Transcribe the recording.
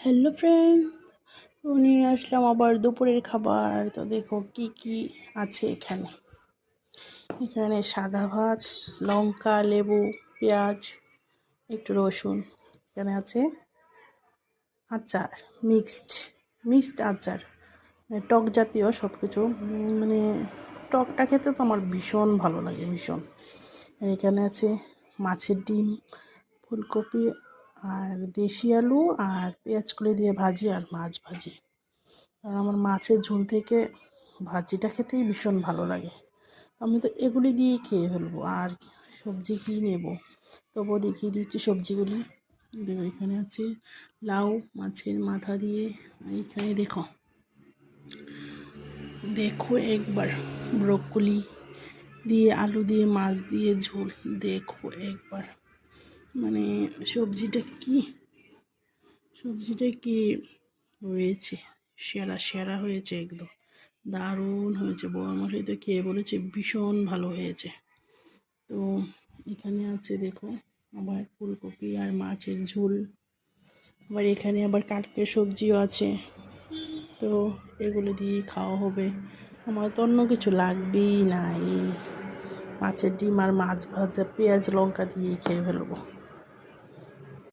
Hello friend, নিয়ে আসলাম আবার দুপুরের খাবার। তো দেখো কি কি আছে এখানে। এখানে সাদা ভাত, লঙ্কা, লেবু, পেঁয়াজ, একটু রসুন। এখানে আছে আচার, মিক্সড আচার, মানে টক জাতীয় সব কিছু। মানে টকটা খেতে তো আমার ভীষণ ভালো লাগে, ভীষণ। এখানে আছে মাছের ডিম, ফুলকপি আর দেশি আলু আর পেঁয়াজ কলি দিয়ে ভাজি আর মাছ ভাজি। আর আমার মাছের ঝোল থেকে ভাজিটা খেতেই ভীষণ ভালো লাগে। আমি তো এগুলি দিয়েই খেয়ে ফেলবো। আর সবজি কী নেব, তবুও দেখিয়ে দিচ্ছি সবজিগুলি। দেখো এখানে আছে লাউ মাছের মাথা দিয়ে। এইখানে দেখো দেখো একবার ব্রোকলি দিয়ে, আলু দিয়ে, মাছ দিয়ে ঝোল। দেখো একবার, মানে সবজিটা কি হয়েছে, সেরা হয়েছে, একদম দারুণ হয়েছে। বড় মশাই তো খেয়ে বলেছে ভীষণ ভালো হয়েছে। তো এখানে আছে দেখো আবার ফুলকপি আর মাছের ঝোল। আবার এখানে আবার কালকের সবজিও আছে। তো এগুলো দিয়েই খাওয়া হবে। আমার তো অন্য কিছু লাগবেই না। এই মাছের ডিম আর মাছ ভাজা পেঁয়াজ লঙ্কা দিয়েই খেয়ে ফেলবো।